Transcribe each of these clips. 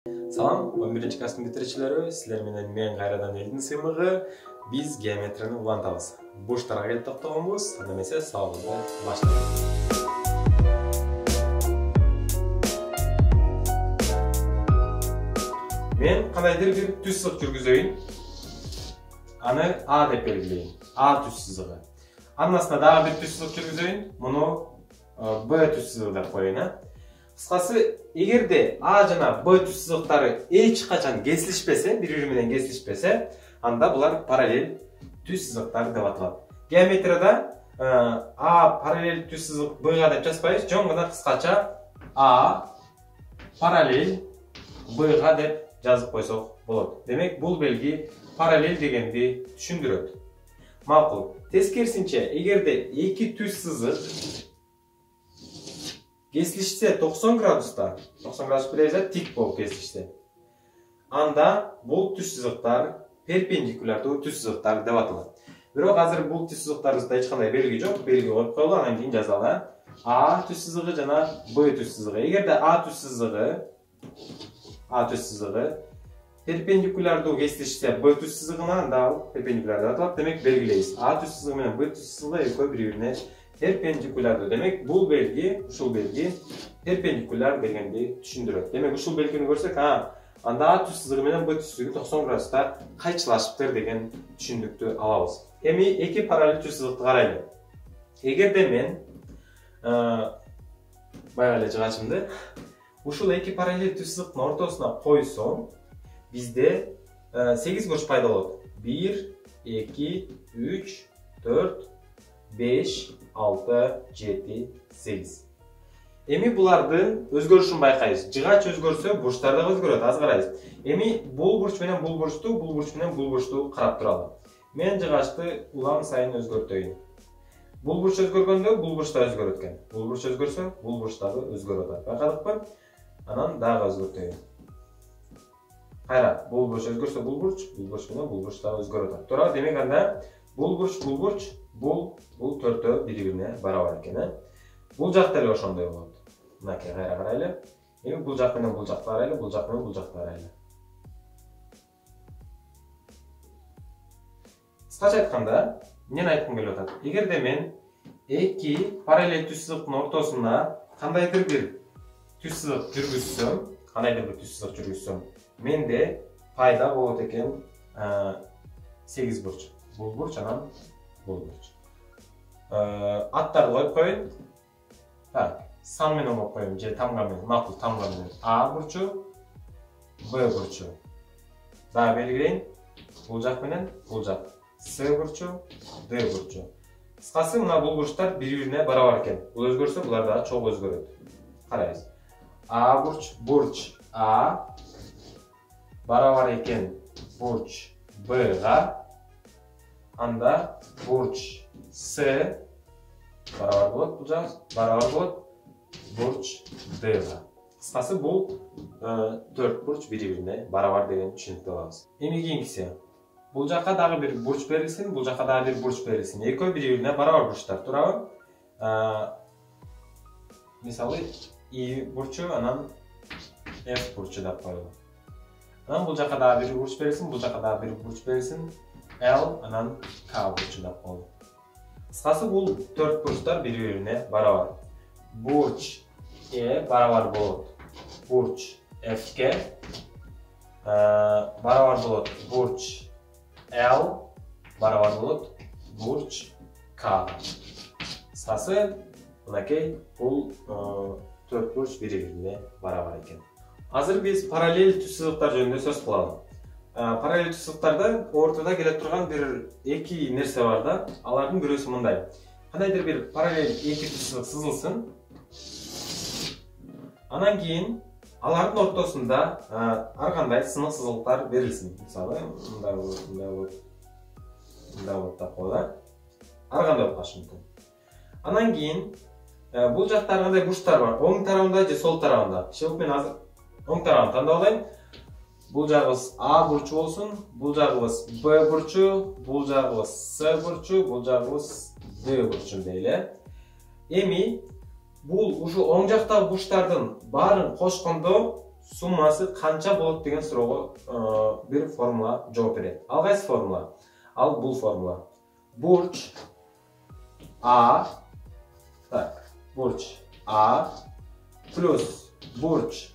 Салам, 11 класстын бүтүрүүчүлөрү, силер менен мен кайрадан элдин сыймыгы, биз геометрияны улантабыз. Бурчтарга келип токтогонбуз, анда эмесе сабагыбызды баштайбыз. Мен кандайдыр бир түз сызык жүргүзөйүн. Аны А деп белгилейин. А түз сызыгы. Анын астына дагы бир түз сызык жүргүзөйүн. Муну Б түз сызыгы деп коеюн. Кыскасы, эгерде А жана Б түз сызыктары эч качан кесилишпесе, бири-бири менен кесилишпесе, анда булар параллель түз сызыктар деп аталат. Геометрияда А параллель түз сызык Б-га деп жазбайбыз, жөн гана кыскача А параллель Б-га деп жазып койсок болот. Демек, бул белги параллель дегенди түшүндүрөт. Макул. Тескерисинче, эгерде эки түз сызык кесилишсе 90 градуста, 90 градус билебиз, тик болуп кесилишсе, анда бул түз сызыктар перпендикулярдуу түз сызыктар деп аталат. Бирок азыр бул түз сызыктарыбызда эч кандай белги жок, белги коюп коелу, анан кийин жазалы. А түз сызыгы жана Б түз сызыгы. Эгерде А түз сызыгы перпендикулярдуу кесилишсе Б түз сызыгына, анда ал перпендикуляр деп аталат. Демек, белгилейбиз. А түз сызыгы менен Б түз сызыгы экөө бири-бирине перпендикулярдуу. Демек, бул белги, ушул белги перпендикуляр дегенди түшүндүрөт. Демек, ушул белгини көрсөк, анда А түз сызыгы менен Б түз сызыгы 90 градуста кайчылашыптыр деген түшүндүктү алабыз. Эми эки параллель түз сызыкты карайлы. Эгерде мен баягы эле жыгачымды ушул эки параллель түз сызыктын ортосуна койсом, бизде 8 бурч пайда болот. 1, 2, 3, 4, 5, 6, 7, 8. Эми булардын өзгөрүшүн байкайбыз. Жыгач өзгөрсө, бурчтар да өзгөрөт, аз карайбыз. Эми бул бурч менен бул бурчту карап туралы. Мен жыгачты улам сайын өзгөртөйүн. Бул бурч өзгөргөндө, бул бурч да өзгөрөт экен. Бул бурч өзгөрсө, бул бурч дагы өзгөрөт. Байкадыкпы? Анан дагы өзгөртөйүн. Кайра, бул бурч өзгөрсө, бул бурч менен бул бурч дагы өзгөрөт. Туура, демек анда бул бурч, бул төртөө бири-бирине барабар экен. Бул жак деле ошондой болот. Мынакей кайра карайлы. Эми бул жак менен бул жакты карайлы, бул жак менен бул жакты карайлы. Кыскача айтканда, эмнени айткым келип атат? Эгерде мен эки параллель түз сызыктын ортосуна кандайдыр бир түз сызык жүргүзсөм, менде пайда болот экен 8 бурч. Бул бурч, анан бул бурч. Аттарды коюп коеюн. Сан менен коюп коеюн, же тамга менен, макул, тамга менен. А бурчу, Б бурчу. Дагы белгилейин. Бул жак менен бул жак. С бурчу, Д бурчу. Кыскасы, мына бул бурчтар бири-бирине барабар экен. Бул өзгөрсө, булар дагы чогуу өзгөрөт. Карайбыз. А бурч А барабар экен бурч Б-га, анда бурч С барабар болот, бул жак барабар болот бурч Д-га. Кыскасы, бул 4 бурч бири-бирине барабар деген түшүнүктү алабыз. Эми кийинкиси. Бул жакка дагы бир бурч берилсин, бул жакка дагы бир бурч берилсин. Экөө бири-бирине барабар бурчтар, туурабы? Мисалы, И бурчу, анан F бурчу деп коелу. Анан бул жакка дагы бир бурч берилсин, бул жакка дагы бир бурч берилсин. L, анан K бурчу деп коелу. Кыскасы, бул 4 бурчтар бири-бирине барабар. Бурч E барабар болот бурч F-ке, барабар болот бурч L, барабар болот бурч K. Кыскасы, мынакей бул 4 бурч бири-бирине барабар экен. Азыр биз параллель түз сызыктар жөнүндө сөз кылалы. Параллель түз сызыктарда ортодо келе турган бир эки нерсе бар да. Алардын бирөөсү мындай. Кандайдыр бир параллель эки түз сызык сызылсын. Анан кийин алардын ортосунда ар кандай сынык сызыктар берилсин. Мисалы, мындай болот, мындай болот, мындай болот деп коелу. Ар кандай болуп калышы мүмкүн. Анан кийин бул жакта ар кандай бурчтар бар. Оң тарабында же сол тарабында. Шилип мен азыр оң тарабын тандап алайын. Бул жагыбыз А бурчу болсун, бул жагыбыз Б бурчу, бул жагыбыз С бурчу, бул жагыбыз Д бурчу дейле. Эми бул ушу оң жактагы бурчтардын баарын кошкондо суммасы қанша болады деген сұрауға bir формула жооп берет. Ал кайсы формула? Ал бул формула. Бурч А, так, бурч А плюс бурч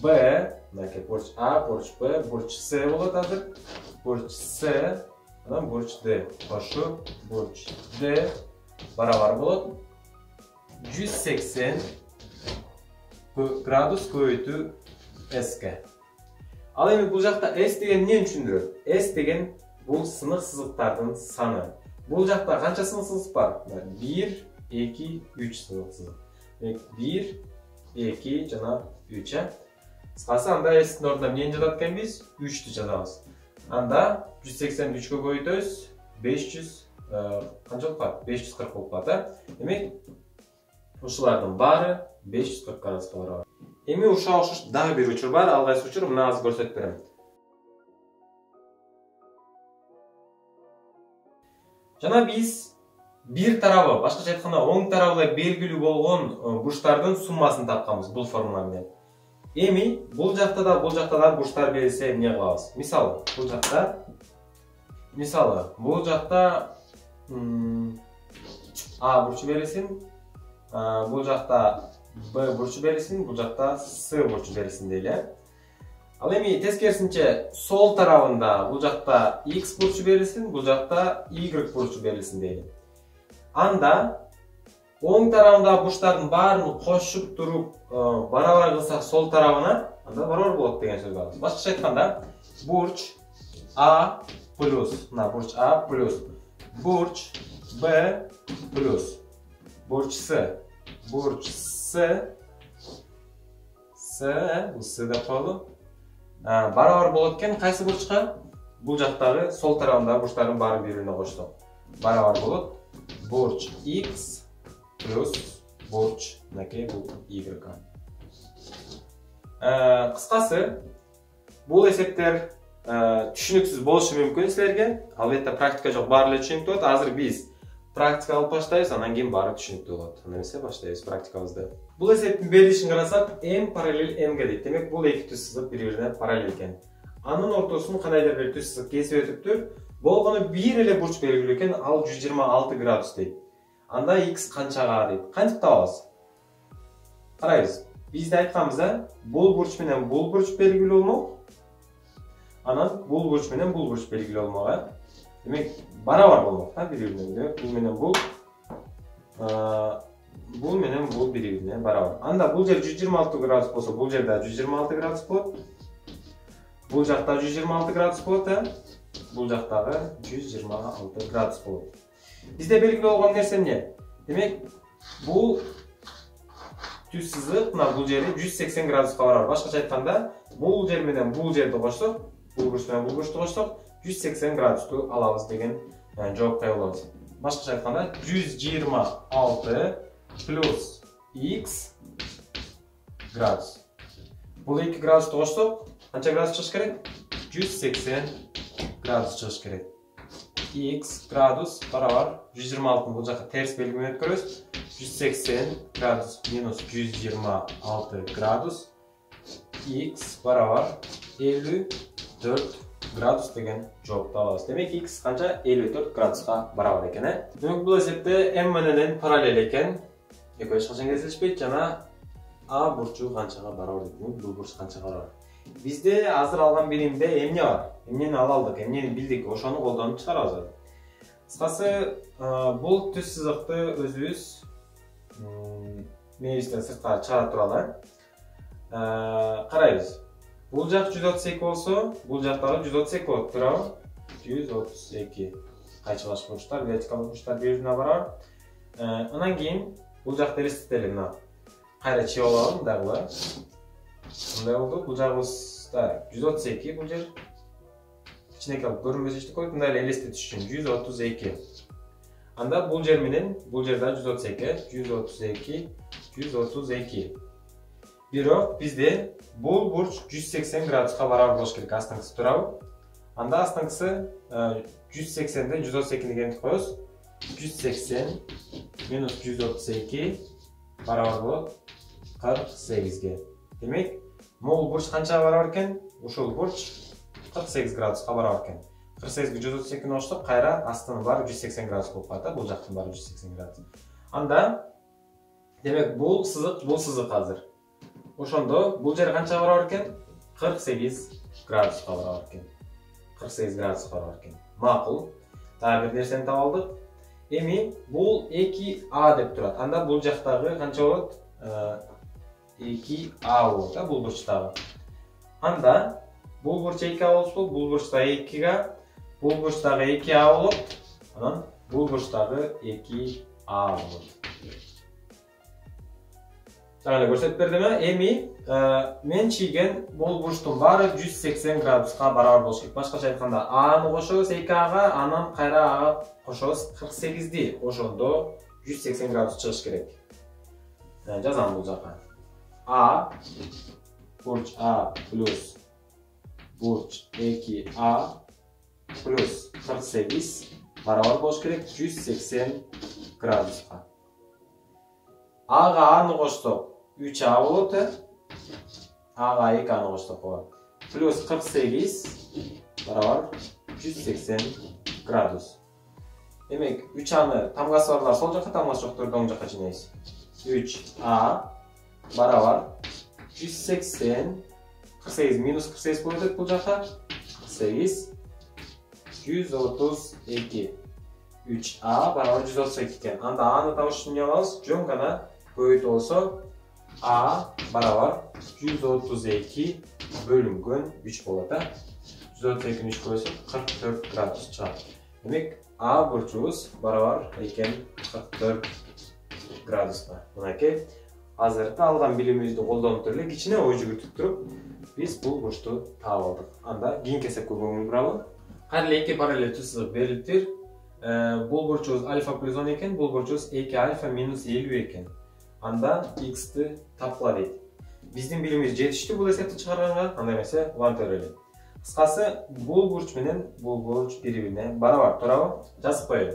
Б, мынакей бурч А, бурч Б, бурч С болот азыр. Бурч С, анан бурч Д кошуп, бурч Д барабар болот. 180 градус көбөйтүү S'ке. Ал эми бул жакта S деген эмнени түшүндүрөт? S деген бул сынык сызыктардын саны. Бул жакта канча сынык сызык бар? 1, 2, 3 сынык сызык. 1, 2 жана 3. Кыскасы анда S-тин ордуна эмнени жазат экенбиз? 3-тү жазабыз. Анда 183-кө көбөйтөбүз, 500 канча болуп калат? 540 болуп калат. Демек, ушулардын баары 540 градуска барабар. Эми ушуга окшош дагы бир учур бар, ал кайсы учур мына азыр көрсөтүп берем. Жана биз бир тарабы, башкача айтканда оң тарабы белгилүү болгон бурчтардын суммасын тапканбыз бул формула менен. Эми бул жакта да бурчтар берилсе эмне кылабыз? Мисалы, бул жакта А бурчу берилсин, бул жакта Б бурчу берилсин, бул жакта С бурчу берилсин дейли. Ал эми тескерисинче сол тарабында бул жакта X бурчу берилсин, бул жакта Y бурчу берилсин дейли. Анда оң тарабындагы бурчтардын баарын кошуп туруп барабар кылсак сол тарабына, анда барабар болот деген сөз бар. Башкача айтканда, бурч А плюс, мына бурч А плюс бурч Б плюс бурч С деп коелу. Барабар болот экен кайсы бурчка? Бул жактагы сол тарабындагы бурчтардын баарын бири-бирине коштук. Барабар болот бурч X плюс бурч мынакей бул Y. Кыскасы, бул эсептер түшүнүксүз болушу мүмкүн силерге. Албетте практика жок, баары эле түшүнүктүү болот. Азыр биз практика алып баштайбыз, андан кийин баары түшүнүктүү болот. Анда эмесе баштайбыз практикабызды. Бул эсептин берилишин карасак, M параллель M'ге дейт. Демек, бул эки түз сызык бири-бирине параллель экен. Анын ортосун кандайдыр бир түз сызык кесип өтүптүр. Болгону бир эле бурч белгилүү экен, ал 126 градус дейт. Анда X канчага дейт. Кантип табабыз? Карайбыз. Биз да айтканбыз, бул бурч менен бул бурч белгилүү болмок. Анан бул бурч менен бул бурч белгилүү болмок. Демек, барабар болмок, бири-бирине. Демек, бул менен бул бири-бирине барабар. Анда бул жер 126 градус болсо, бул жерде 126 градус болот. Бул жакта 126 градус болот, бул жактагы 126 градус болот. Бизде белгилүү болгон нерсе эмне? Демек, бул түз сызык, мына бул жери 180 градуска барабар. Башкача айтканда, бул жер менен бул жерди кошсок, бул бурч менен бул бурчту кошсок, 180 градусту алабыз деген жоопко ээ болобуз. Башкача айтканда, 126 плюс X градус. Бул 2 градусту кошсок, канча градус чыгыш керек? 180 градус чыгыш керек. X градус барабар 126 бул жака терс белгимен өткөрөбүз. 180 градус минус 126 градус. X барабар 54 градус деген жоопто алабыз. Демек, X канча? 54 градуска барабар экен. Демек, бул эсепте M менен параллель экен. Экөө эч качан кездешпейт жана А бурчу канчага барабар дейт. Бул бурч канчага барабар. Бизде азыр алган биримде эмне бар? Эмнени ала алдык, эмнени билдик, ошону колдонуп чыгарабыз. Кыскасы, бул түз сызыкты өзүбүз мээбизден сыртка чыгара туралы. Карайбыз. Бул жак 132 болсо, бул жактагы 132 болот, туурабы? 132. Кайчылаш бурчтар, вертикалдык бурчтар бири-бирине барабар. Анан кийин бул жакты элестетели, мына. Кайра чыгып алабы, мындагы. Мындай болду. Бул жагыбызда 132, бул жер кичинекей көрүнбөс ичти коюп, мындай эле элестетиш үчүн 132. Анда бул жер менен бул жерде 132. Бирок бизде бул бурч 180 градуска барабар болуш керек, астыңкысы, туурабы? Анда астыңкысы 180ден 132 дегенди коебуз. 180 минус 132 барабар болот 48ге. Демек, Могул бурч канчага барабар экен? Ушул бурч 48 градуска барабар экен. 48 ге 132 кошсок, кайра астынын баары 180 градус болуп калат. Бул жактын баары 180 градус. Анда демек бул сызык азыр. Ошондо бул жер канчага барабар экен? 48 градуска барабар экен. 48 градуска барабар экен. Макул. Дагы бир нерсени таап алдык. Эми бул 2А деп турат. Анда бул жактагы канча болот? 2А болот, бул бурчтагы. Анда бул бурч 2А болсо, бул бурчтагы 2А, бул бурчтагы 2А болот. Анан бул бурчтагы 2А болот. Жана көрсөтүп бердим. Эми мен чийген бул бурчтун баары 180 градуска барабар болуш керек. Башкача айтканда A'ны кошобуз 2A'га, анан кайра A'га кошобуз 48ди. Ошондо 180 градус чыгыш керек. Жазам бул жака. А бурч А плюс бурч 2А плюс 48 барабар болуш керек 180 градуска. A'га A'ны кошсок 3А болот. A'га 2A'ны кошсок болот. Плюс 48 барабар 180 градус. Демек 3A'ны тамгасы барлар сол жакка, тамгасы жоктор оң жакка жинайбыз. 3А барабар 180 48 минус 48 болот бул жакка. 48 132. 3А барабар 132 экен. Анда A'ны табыш үчүн эмне кылабыз? Жөн гана көбөйтүү болсо А барабар 132 бөлүнгөн 3 болот. 132-ни 3 көбөйсөк 44 градус чыгат. Демек А бурчубуз барабар экен 44 градуска. Мынакей азыркы алган билимибизди колдонуп эле кичине ой жүгүртүп туруп биз бул бурчту таап алдык. Анда кийинки эсепке көңүл буралы. Кайра эле 2 параллель сызык берилиптир. Бул бурчубуз альфа плюс 10 экен, бул бурчубуз 2 альфа минус 50 экен. Анда x'ти тапкыла дейт. Биздин билимибиз жетиштүү бул эсепти чыгарганга, андай эмесе улантып берели. Кыскасы бул бурч менен бул бурч бири-бирине барабар, туурабы? Жазып коелу.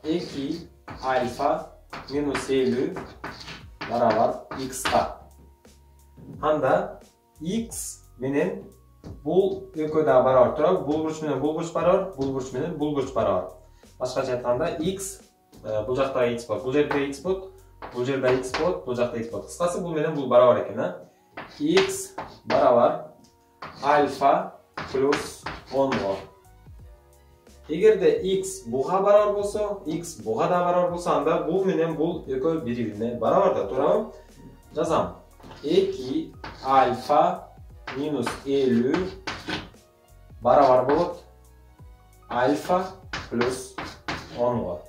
2 альфа минус 50 барабар x'ка. Анда x менен бул экөө да барабар, туурабы? Бул бурч менен бул бурч барабар, бул бурч менен бул бурч барабар. Башкача айтканда x бул жакта x болот, бул жерде x болот, бул жерде x болот, бул жакта x болот. Кыскасы бул менен бул барабар экен, x барабар альфа плюс 10 болот. Эгерде x буга барабар болсо, x буга да барабар болсо, анда бул менен бул экөө бири-бирине барабар да, туурабы? Жазам. 2 альфа минус 50 барабар болот альфа плюс 10 болот.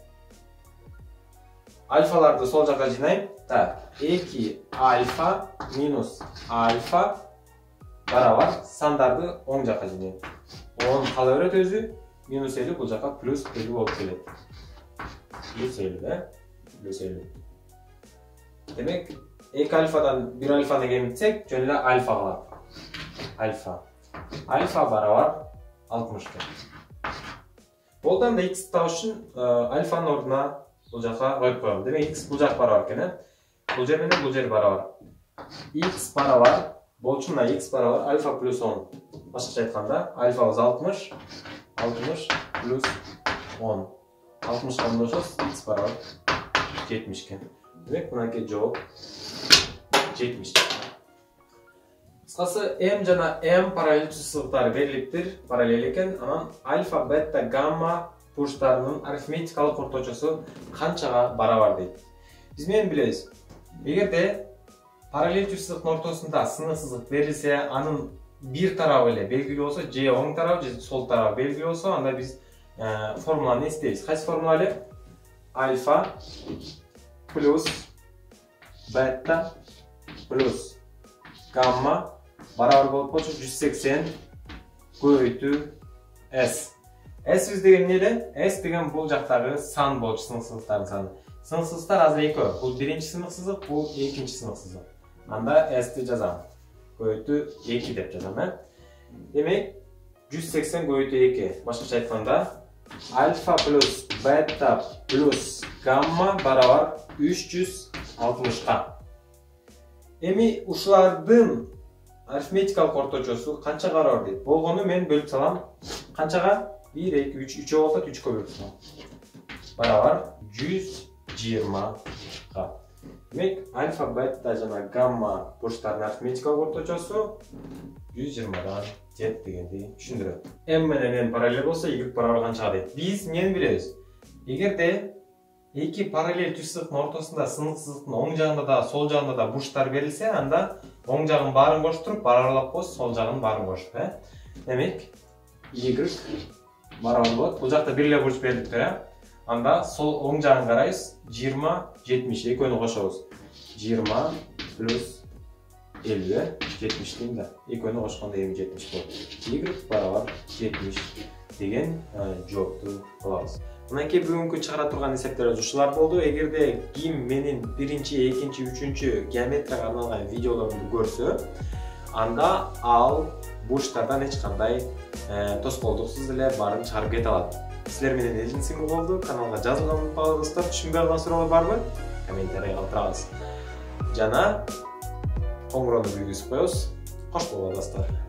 Альфаларды сол жакка жинайм. Так, 2 альфа минус альфа барабар сандарды оң жакка жинайм. 10 кала берет өзү, минус 50 бул жакка плюс 50 болуп келет. Плюс 50, плюс 50. Демек 2 альфадан 1 альфаны кемитсек, жөн эле альфа калат. Альфа. Альфа барабар 60. Болду, анда x табыш үчүн альфанын ордуна бул жакка коюп коелу. Демек x бул жак барабар экен, бул жер менен бул жер барабар. x барабар болчу, мына x барабар альфа плюс 10. Башкача айтканда альфабыз 60, 60 плюс 10. 60 комдошосуз, x барабар 70 экен. Демек мынакей жооп 70. Кыскасы m жана m параллель сызыктары берилиптир, параллель экен. Анан альфа, бета, гамма бурчтарынын арифметикалык орточосу канчага барабар дейт. Биз менен билебиз. Эгерде параллель сызыктын ортосунда сынык сызык берилсе, анын бир тарабы эле белгилүү болсо, же оң тарабы, же сол тарабы белгилүү болсо, анда биз формуланы эстейбиз. Кайсы формула эле? Альфа плюс бета плюс гамма барабар болуп болчу 180 көбөйтүү s. S деген эмне эле? S деген бул жактагы сан болчу, сынык сызыктардын саны. Сынык сызыктар азыр экөө. Бул биринчи сынык сызык, бул экинчи сынык сызык. Анда s-ти жазам. Көбөйтүү 2 деп жазам, Демек 180 көбөйтүү 2. Башкача айтканда альфа плюс бета плюс гамма барабар 360ка. Эми ушулардын арифметикалык орточосу канчага барабар дейт. Болгону мен бөлүп салам. Канчага? 1, 2, 3, 3 болсо 3-кө бөлүп салам. Барабар 120га. Демек, альфа, бета жана гамма бурчтардын арифметикалык орточосу 120дан жет дегенди түшүндүрөт. М менен N параллель болсо, Y барабар канчага дейт. Биз эмнени билебиз? Эгерде эки параллель түз сызыктын ортосунда сызык сызыктын оң жагында да, сол жагында да бурчтар берилсе, анда оң жагын баарын коштуруп, барабарлап коюп, сол жагын баарын коштуп, Демек, Y барабар болот. Бул жакта бир эле бурч берилиптир, Анда сол оң жагын карайбыз, 20, 70 экөөнү кошобуз. 20 плюс 50, 70 дейм да. Экөөнү кошкондо эми 70 болот. Y барабар 70 деген жоопту алабыз. Мынакей бүгүнкү чыгара турган эсептерибиз ушулар болду. Эгерде ким менин биринчи, экинчи, үчүнчү геометрияга арналган видеолорумду көрсө, анда ал бурчтардан эч кандай тоскоолдуксуз эле баарын чыгарып кете алат. Силер менен Элдин Симбул болду. Каналга жазылганды унутпаңыз достор. Түшүнбөй калган суроолор барбы? Комментарийге калтырабыз. Жана коңгуроonu күйгүзүп коебуз. Кош болуңуздар достор.